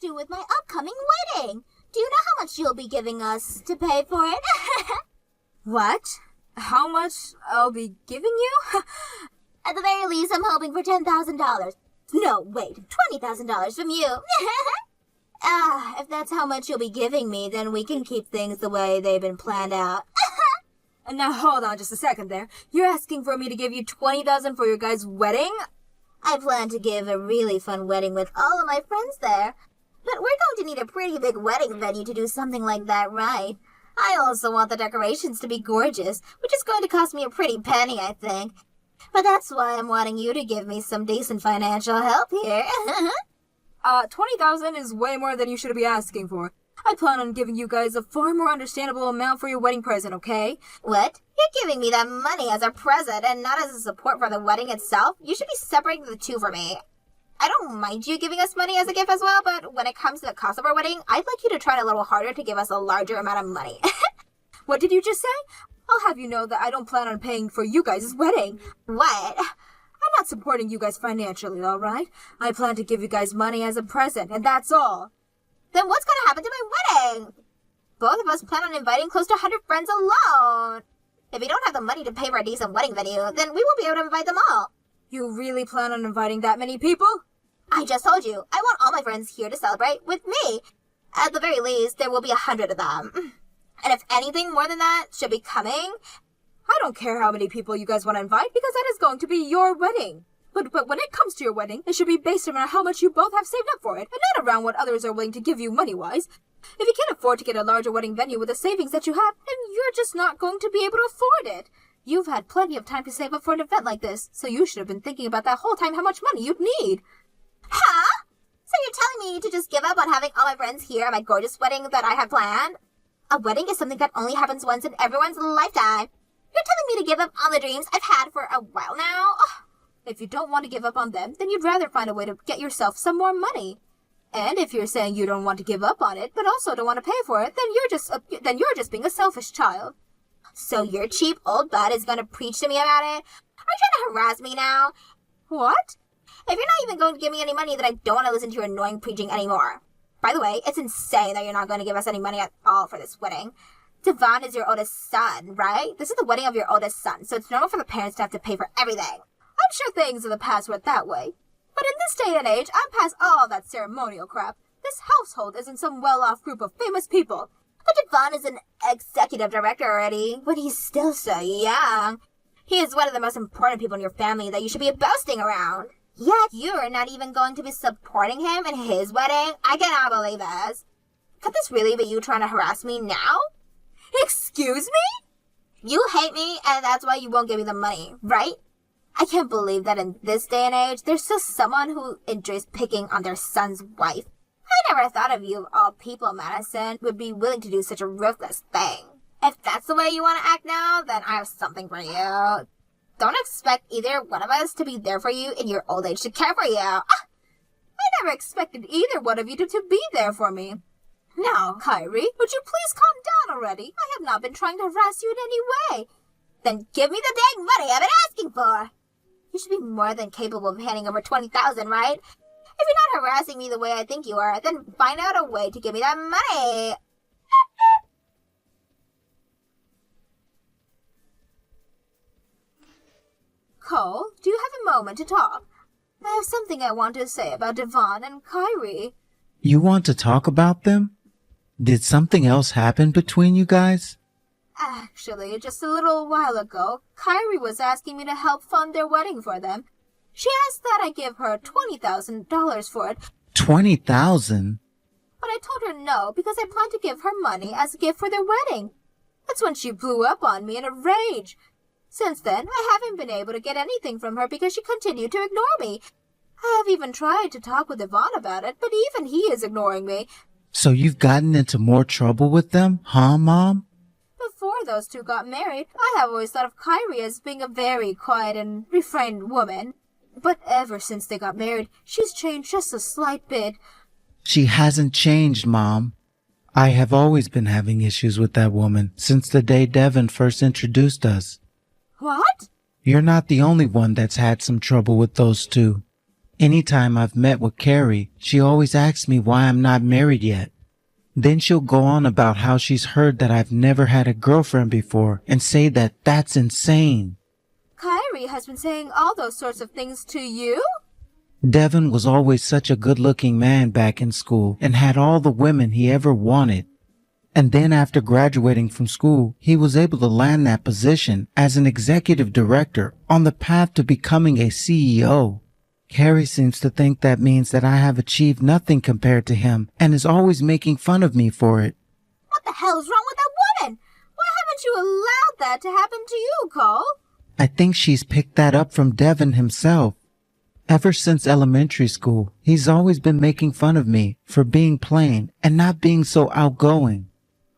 do with my upcoming wedding. Do you know how much you'll be giving us to pay for it? What? How much I'll be giving you? At the very least, I'm hoping for $10,000. No, wait, $20,000 from you. If that's how much you'll be giving me, then we can keep things the way they've been planned out. Now hold on just a second there. You're asking for me to give you $20,000 for your guys' wedding? I plan to give a really fun wedding with all of my friends there. But we're going to need a pretty big wedding venue to do something like that right. I also want the decorations to be gorgeous, which is going to cost me a pretty penny, I think. But that's why I'm wanting you to give me some decent financial help here. $20,000 is way more than you should be asking for. I plan on giving you guys a far more understandable amount for your wedding present, okay? What? You're giving me that money as a present and not as a support for the wedding itself? You should be separating the two for me. I don't mind you giving us money as a gift as well, but when it comes to the cost of our wedding, I'd like you to try a little harder to give us a larger amount of money. What did you just say? I'll have you know that I don't plan on paying for you guys' wedding. What? I'm not supporting you guys financially, alright? I plan to give you guys money as a present, and that's all. Then what's going to happen to my wedding? Both of us plan on inviting close to 100 friends alone. If we don't have the money to pay for a decent wedding venue, then we won't be able to invite them all. You really plan on inviting that many people? I just told you, I want all my friends here to celebrate with me. At the very least, there will be 100 of them. And if anything more than that should be coming... I don't care how many people you guys want to invite, because that is going to be your wedding. But when it comes to your wedding, it should be based around how much you both have saved up for it, and not around what others are willing to give you money-wise. If you can't afford to get a larger wedding venue with the savings that you have, then you're just not going to be able to afford it. You've had plenty of time to save up for an event like this, so you should have been thinking about that whole time how much money you'd need. Huh? So you're telling me to just give up on having all my friends here at my gorgeous wedding that I have planned? A wedding is something that only happens once in everyone's lifetime. You're telling me to give up on the dreams I've had for a while now? If you don't want to give up on them, then you'd rather find a way to get yourself some more money. And if you're saying you don't want to give up on it, but also don't want to pay for it, then you're just being a selfish child. So your cheap old butt is going to preach to me about it? Are you trying to harass me now? What? If you're not even going to give me any money, then I don't want to listen to your annoying preaching anymore. By the way, it's insane that you're not going to give us any money at all for this wedding. Devon is your oldest son, right? This is the wedding of your oldest son, so it's normal for the parents to have to pay for everything. I'm sure things in the past were that way. But in this day and age, I'm past all that ceremonial crap. This household isn't some well-off group of famous people. But Devon is an executive director already, but he's still so young. He is one of the most important people in your family that you should be boasting around. Yet you're not even going to be supporting him in his wedding? I cannot believe this. Could this really be you trying to harass me now? Excuse me? You hate me, and that's why you won't give me the money, right? I can't believe that in this day and age, there's still someone who enjoys picking on their son's wife. I never thought of you of all people, Madison, would be willing to do such a ruthless thing. If that's the way you want to act now, then I have something for you. Don't expect either one of us to be there for you in your old age to care for you. I never expected either one of you to be there for me. Now, Kyrie, would you please calm down already? I have not been trying to harass you in any way. Then give me the dang money I've been asking for. You should be more than capable of handing over $20,000, right? If you're not harassing me the way I think you are, then find out a way to give me that money. Cole, do you have a moment to talk? I have something I want to say about Devon and Kyrie. You want to talk about them? Did something else happen between you guys? Actually, just a little while ago, Kyrie was asking me to help fund their wedding for them. She asked that I give her $20,000 for it. $20,000? But I told her no, because I planned to give her money as a gift for their wedding. That's when she blew up on me in a rage. Since then, I haven't been able to get anything from her because she continued to ignore me. I have even tried to talk with Yvonne about it, but even he is ignoring me. So you've gotten into more trouble with them, huh, Mom? Before those two got married, I have always thought of Kyrie as being a very quiet and refrained woman. But ever since they got married, she's changed just a slight bit. She hasn't changed, Mom. I have always been having issues with that woman since the day Devin first introduced us. What? You're not the only one that's had some trouble with those two. Anytime I've met with Carrie, she always asks me why I'm not married yet. Then she'll go on about how she's heard that I've never had a girlfriend before and say that that's insane. Kyrie has been saying all those sorts of things to you? Devin was always such a good-looking man back in school and had all the women he ever wanted. And then after graduating from school, he was able to land that position as an executive director on the path to becoming a CEO. Carrie seems to think that means that I have achieved nothing compared to him and is always making fun of me for it. What the hell is wrong with that woman? Why haven't you allowed that to happen to you, Cole? I think she's picked that up from Devin himself. Ever since elementary school, he's always been making fun of me for being plain and not being so outgoing.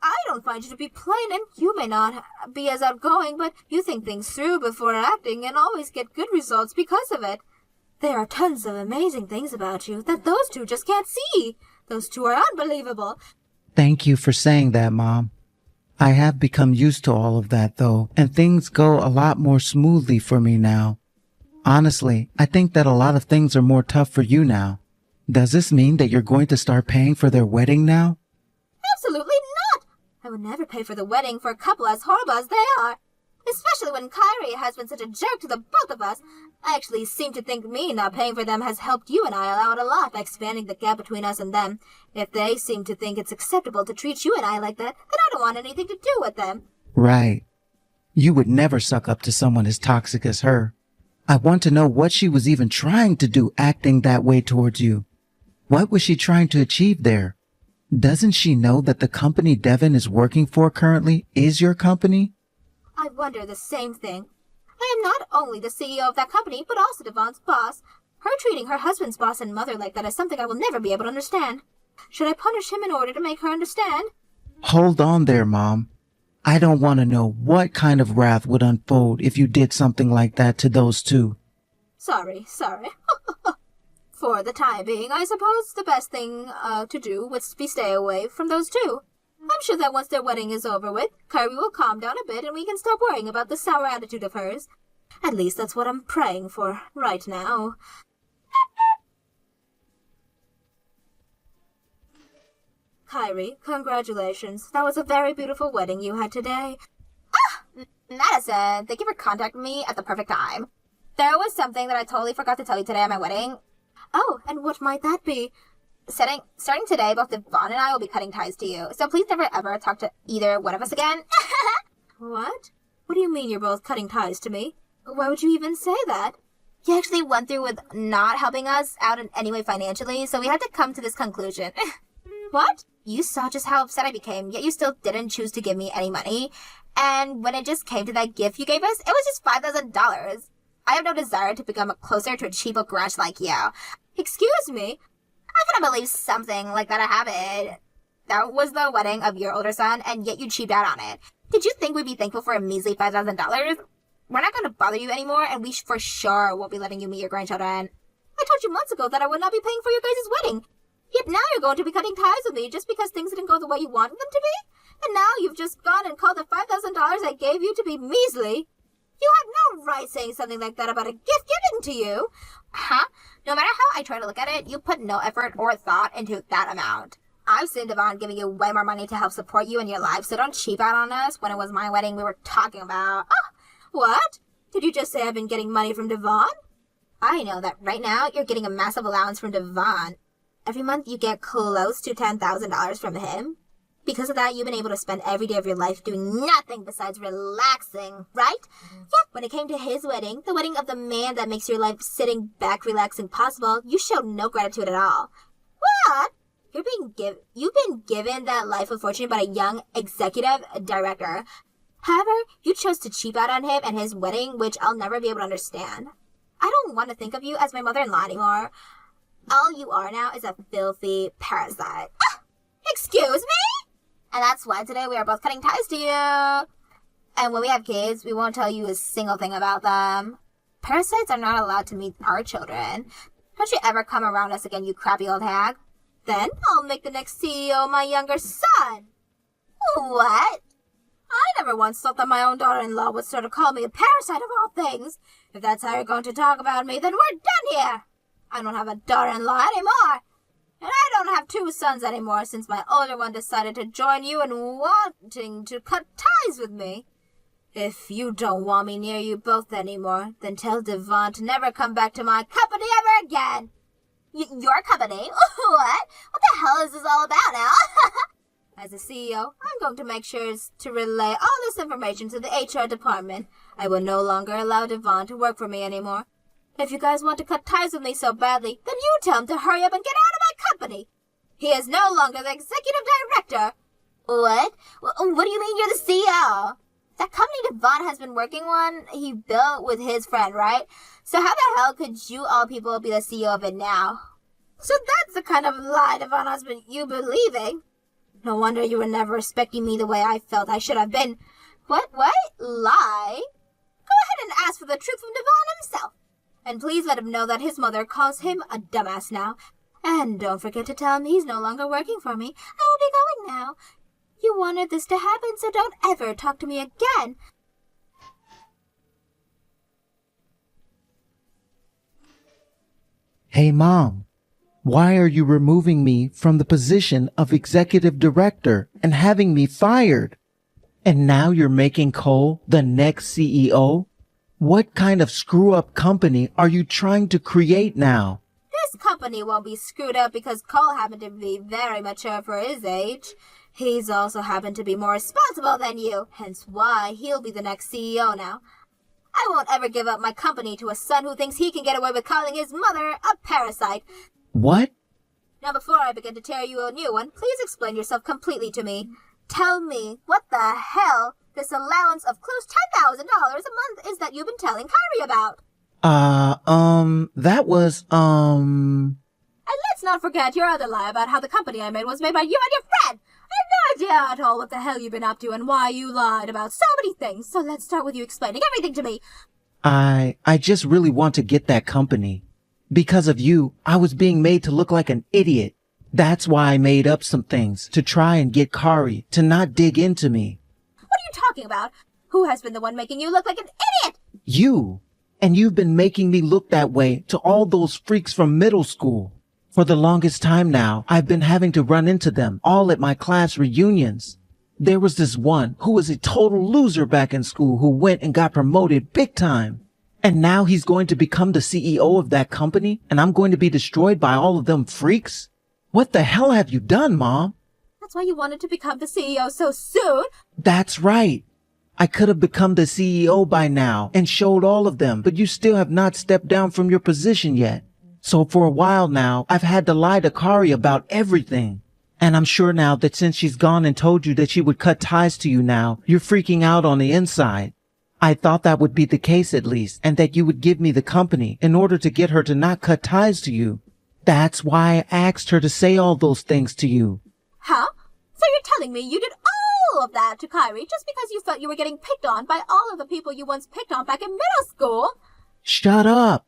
I don't find you to be plain, and you may not be as outgoing, but you think things through before acting and always get good results because of it. There are tons of amazing things about you that those two just can't see. Those two are unbelievable. Thank you for saying that, Mom. I have become used to all of that, though, and things go a lot more smoothly for me now. Honestly, I think that a lot of things are more tough for you now. Does this mean that you're going to start paying for their wedding now? Absolutely not! I would never pay for the wedding for a couple as horrible as they are. Especially when Kyrie has been such a jerk to the both of us. I actually seem to think me not paying for them has helped you and I out a lot by expanding the gap between us and them. If they seem to think it's acceptable to treat you and I like that, then I don't want anything to do with them. Right. You would never suck up to someone as toxic as her. I want to know what she was even trying to do acting that way towards you. What was she trying to achieve there? Doesn't she know that the company Devin is working for currently is your company? I wonder the same thing. I am not only the CEO of that company, but also Devon's boss. Her treating her husband's boss and mother like that is something I will never be able to understand. Should I punish him in order to make her understand? Hold on there, Mom. I don't want to know what kind of wrath would unfold if you did something like that to those two. Sorry. For the time being, I suppose the best thing to do would be stay away from those two. I'm sure that once their wedding is over with, Kyrie will calm down a bit and we can stop worrying about the sour attitude of hers. At least that's what I'm praying for right now. Kyrie, congratulations. That was a very beautiful wedding you had today. Madison, thank you for contacting me at the perfect time. There was something that I totally forgot to tell you today at my wedding. Oh, and what might that be? Starting today, both Devon and I will be cutting ties to you, so please never ever talk to either one of us again. What? What do you mean you're both cutting ties to me? Why would you even say that? You actually went through with not helping us out in any way financially, so we had to come to this conclusion. What? You saw just how upset I became, yet you still didn't choose to give me any money. And when it just came to that gift you gave us, it was just $5,000. I have no desire to become closer to a cheapo grunge like you. Excuse me? I couldn't believe something like that happened. That was the wedding of your older son, and yet you cheaped out on it. Did you think we'd be thankful for a measly $5,000? We're not going to bother you anymore, and we for sure won't be letting you meet your grandchildren. I told you months ago that I would not be paying for your guys' wedding. Yet now you're going to be cutting ties with me just because things didn't go the way you wanted them to be? And now you've just gone and called the $5,000 I gave you to be measly? You have no right saying something like that about a gift given to you. Huh? No matter how I try to look at it, you put no effort or thought into that amount. I've seen Devon giving you way more money to help support you in your life, so don't cheap out on us when it was my wedding we were talking about. What? Did you just say I've been getting money from Devon? I know that right now you're getting a massive allowance from Devon. Every month you get close to $10,000 from him. Because of that, you've been able to spend every day of your life doing nothing besides relaxing, right? Yeah, when it came to his wedding, the wedding of the man that makes your life sitting back relaxing possible, you showed no gratitude at all. What? You've been given that life of fortune by a young executive director. However, you chose to cheap out on him and his wedding, which I'll never be able to understand. I don't want to think of you as my mother-in-law anymore. All you are now is a filthy parasite. Excuse me? And that's why today we are both cutting ties to you. And when we have kids, we won't tell you a single thing about them. Parasites are not allowed to meet our children. Don't you ever come around us again, you crappy old hag. Then I'll make the next CEO my younger son. What? I never once thought that my own daughter-in-law would sort of call me a parasite of all things. If that's how you're going to talk about me, then we're done here. I don't have a daughter-in-law anymore. And I don't have two sons anymore since my older one decided to join you in wanting to cut ties with me. If you don't want me near you both anymore, then tell Devon to never come back to my company ever again. Your company? What? What the hell is this all about now? As a CEO, I'm going to make sure to relay all this information to the HR department. I will no longer allow Devon to work for me anymore. If you guys want to cut ties with me so badly, then you tell him to hurry up and get out of my company. He is no longer the executive director. What? What do you mean you're the CEO? That company Devon has been working on, he built with his friend, right? So how the hell could you all people be the CEO of it now? So that's the kind of lie Devon has been you believing. No wonder you were never respecting me the way I felt I should have been. What? Lie? Go ahead and ask for the truth from Devon himself. And please let him know that his mother calls him a dumbass now. And don't forget to tell him he's no longer working for me. I will be going now. You wanted this to happen, so don't ever talk to me again. Hey, Mom. Why are you removing me from the position of executive director and having me fired? And now you're making Cole the next CEO? What kind of screw-up company are you trying to create now? This company won't be screwed up because Cole happened to be very mature for his age. He's also happened to be more responsible than you, hence why he'll be the next CEO now. I won't ever give up my company to a son who thinks he can get away with calling his mother a parasite. What? Now, before I begin to tear you a new one, please explain yourself completely to me. Tell me what the hell this allowance of close $10,000 a month is that you've been telling Kyrie about. That was, And let's not forget your other lie about how the company I made was made by you and your friend. I have no idea at all what the hell you've been up to and why you lied about so many things. So let's start with you explaining everything to me. I just really want to get that company. Because of you, I was being made to look like an idiot. That's why I made up some things to try and get Kari to not dig into me. What are you talking about? Who has been the one making you look like an idiot? You. And you've been making me look that way to all those freaks from middle school. For the longest time now, I've been having to run into them all at my class reunions. There was this one who was a total loser back in school who went and got promoted big time. And now he's going to become the CEO of that company, and I'm going to be destroyed by all of them freaks? What the hell have you done, Mom? That's why you wanted to become the CEO so soon? That's right. I could have become the CEO by now and showed all of them, but you still have not stepped down from your position yet. So for a while now, I've had to lie to Kari about everything. And I'm sure now that since she's gone and told you that she would cut ties to you now, you're freaking out on the inside. I thought that would be the case at least, and that you would give me the company in order to get her to not cut ties to you. That's why I asked her to say all those things to you. Huh? So you're telling me you did all of that to Kyrie just because you felt you were getting picked on by all of the people you once picked on back in middle school? Shut up.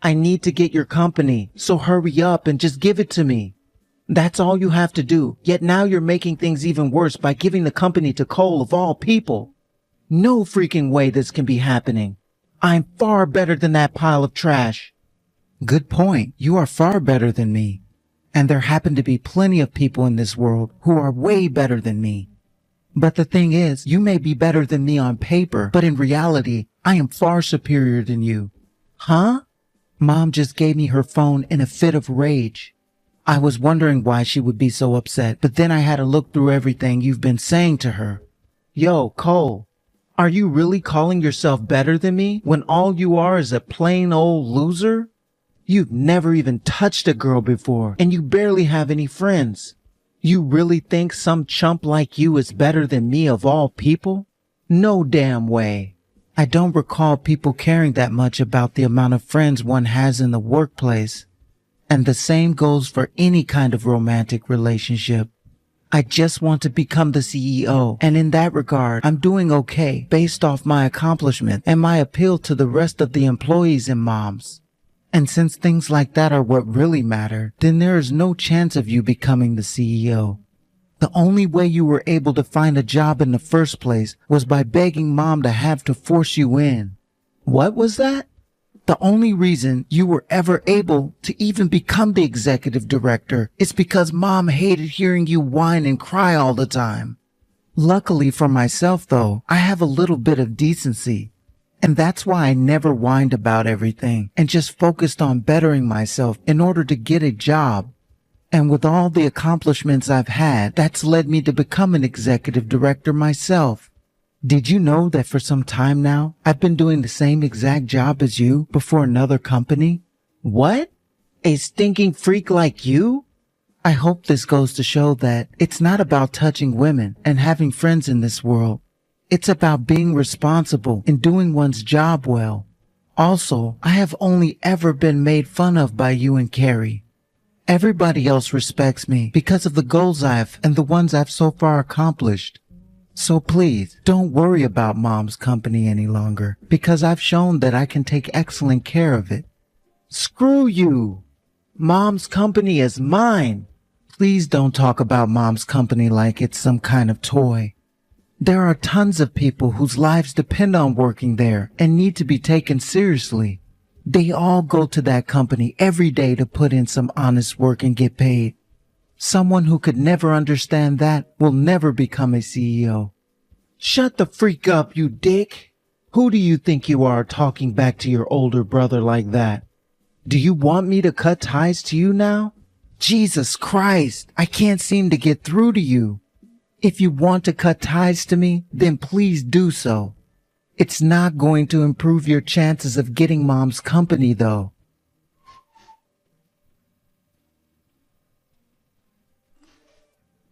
I need to get your company, so hurry up and just give it to me. That's all you have to do, yet now you're making things even worse by giving the company to Cole of all people. No freaking way this can be happening. I'm far better than that pile of trash. Good point. You are far better than me. And there happen to be plenty of people in this world who are way better than me. But the thing is, you may be better than me on paper, but in reality, I am far superior than you. Huh? Mom just gave me her phone in a fit of rage. I was wondering why she would be so upset, but then I had to look through everything you've been saying to her. Yo, Cole, are you really calling yourself better than me when all you are is a plain old loser? You've never even touched a girl before, and you barely have any friends. You really think some chump like you is better than me of all people? No damn way. I don't recall people caring that much about the amount of friends one has in the workplace. And the same goes for any kind of romantic relationship. I just want to become the CEO, and in that regard, I'm doing okay based off my accomplishment and my appeal to the rest of the employees and moms. And since things like that are what really matter, then there is no chance of you becoming the CEO. The only way you were able to find a job in the first place was by begging Mom to have to force you in. What was that? The only reason you were ever able to even become the executive director is because Mom hated hearing you whine and cry all the time. Luckily for myself, though, I have a little bit of decency. And that's why I never whined about everything and just focused on bettering myself in order to get a job. And with all the accomplishments I've had, that's led me to become an executive director myself. Did you know that for some time now, I've been doing the same exact job as you before another company? What? A stinking freak like you? I hope this goes to show that it's not about touching women and having friends in this world. It's about being responsible and doing one's job well. Also, I have only ever been made fun of by you and Carrie. Everybody else respects me because of the goals and the ones I've so far accomplished. So please, don't worry about Mom's company any longer because I've shown that I can take excellent care of it. Screw you! Mom's company is mine! Please don't talk about Mom's company like it's some kind of toy. There are tons of people whose lives depend on working there and need to be taken seriously. They all go to that company every day to put in some honest work and get paid. Someone who could never understand that will never become a CEO. Shut the freak up, you dick! Who do you think you are talking back to your older brother like that? Do you want me to cut ties to you now? Jesus Christ, I can't seem to get through to you. If you want to cut ties to me, then please do so. It's not going to improve your chances of getting Mom's company, though.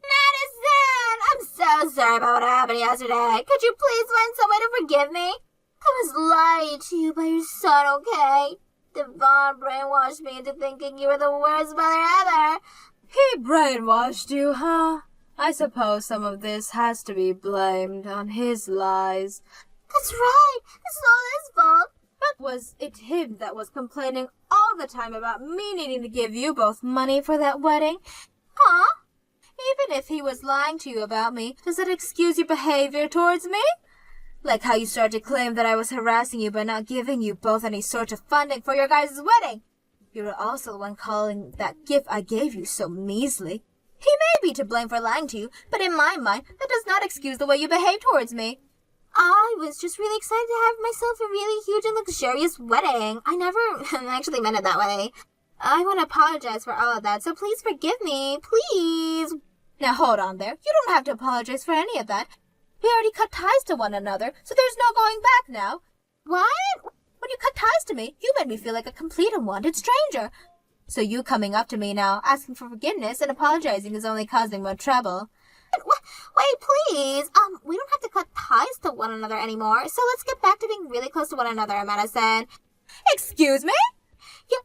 Madison! I'm so sorry about what happened yesterday. Could you please find some way to forgive me? I was lied to you by your son, okay? Devon brainwashed me into thinking you were the worst mother ever. He brainwashed you, huh? I suppose some of this has to be blamed on his lies. That's right. This is all his fault. But was it him that was complaining all the time about me needing to give you both money for that wedding? Huh? Even if he was lying to you about me, does that excuse your behavior towards me? Like how you started to claim that I was harassing you by not giving you both any sort of funding for your guys' wedding. You were also the one calling that gift I gave you so measly. He may be to blame for lying to you, but in my mind, that does not excuse the way you behave towards me. I was just really excited to have myself a really huge and luxurious wedding. I never actually meant it that way. I want to apologize for all of that, so please forgive me. Please. Now hold on there. You don't have to apologize for any of that. We already cut ties to one another, so there's no going back now. What? When you cut ties to me, you made me feel like a complete and wanted stranger. So you coming up to me now, asking for forgiveness and apologizing is only causing more trouble. Wait, please. We don't have to cut ties to one another anymore, so let's get back to being really close to one another, Madison. Excuse me?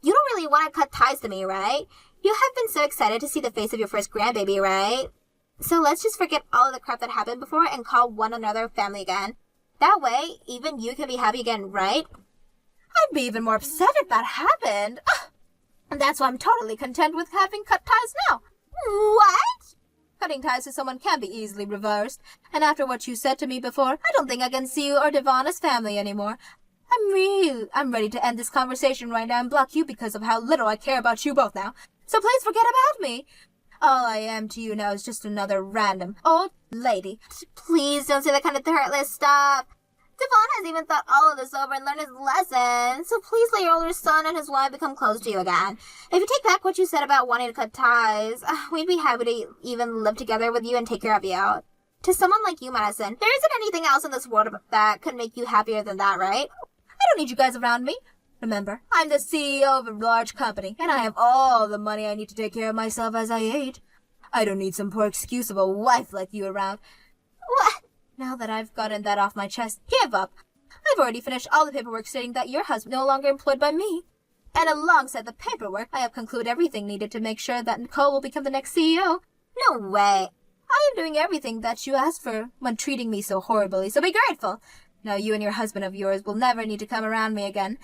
You don't really want to cut ties to me, right? You have been so excited to see the face of your first grandbaby, right? So let's just forget all of the crap that happened before and call one another family again. That way, even you can be happy again, right? I'd be even more upset if that happened. And that's why I'm totally content with having cut ties now. What? Cutting ties to someone can be easily reversed. And after what you said to me before, I don't think I can see you or Devon as family anymore. I'm ready to end this conversation right now and block you because of how little I care about you both now. So please forget about me. All I am to you now is just another random old lady. Please don't say that kind of heartless stuff. Devon has even thought all of this over and learned his lesson. So please let your older son and his wife become close to you again. If you take back what you said about wanting to cut ties, we'd be happy to even live together with you and take care of you. To someone like you, Madison, there isn't anything else in this world that could make you happier than that, right? I don't need you guys around me. Remember, I'm the CEO of a large company, and I have all the money I need to take care of myself as I age. I don't need some poor excuse of a wife like you around. What? Now that I've gotten that off my chest, give up. I've already finished all the paperwork stating that your husband is no longer employed by me. And alongside the paperwork, I have concluded everything needed to make sure that Nicole will become the next CEO. No way. I am doing everything that you asked for when treating me so horribly, so be grateful. Now you and your husband of yours will never need to come around me again.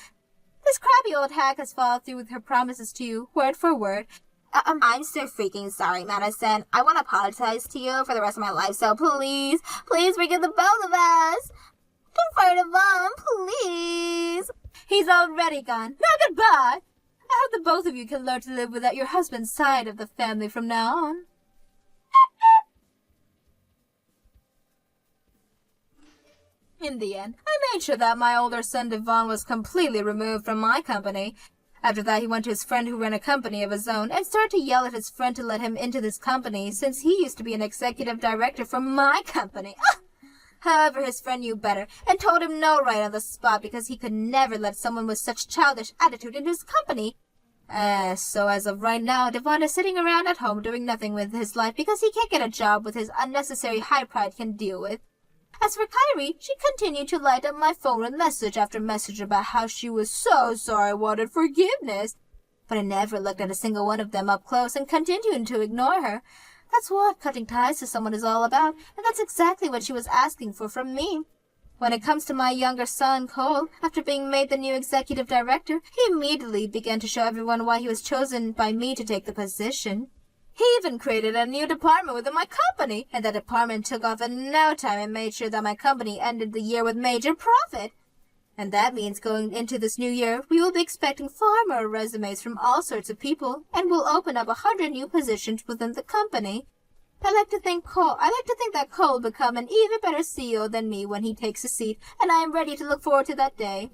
This crappy old hag has followed through with her promises to you, word for word. I'm so freaking sorry, Madison. I want to apologize to you for the rest of my life, so please forgive the both of us. Don't fire Devon, please. He's already gone. Now goodbye. I hope that both of you can learn to live without your husband's side of the family from now on. In the end, I made sure that my older son Devon was completely removed from my company. After that, he went to his friend who ran a company of his own and started to yell at his friend to let him into this company since he used to be an executive director for my company. However, his friend knew better and told him no right on the spot because he could never let someone with such childish attitude into his company. So as of right now, Devon is sitting around at home doing nothing with his life because he can't get a job with his unnecessary high pride can deal with. As for Kyrie, she continued to light up my phone with message after message about how she was so sorry and wanted forgiveness. But I never looked at a single one of them up close and continued to ignore her. That's what cutting ties to someone is all about, and that's exactly what she was asking for from me. When it comes to my younger son, Cole, after being made the new executive director, he immediately began to show everyone why he was chosen by me to take the position. He even created a new department within my company, and that department took off in no time and made sure that my company ended the year with major profit. And that means going into this new year, we will be expecting far more resumes from all sorts of people, and we'll open up 100 new positions within the company. I like to think that Cole will become an even better CEO than me when he takes a seat, and I am ready to look forward to that day.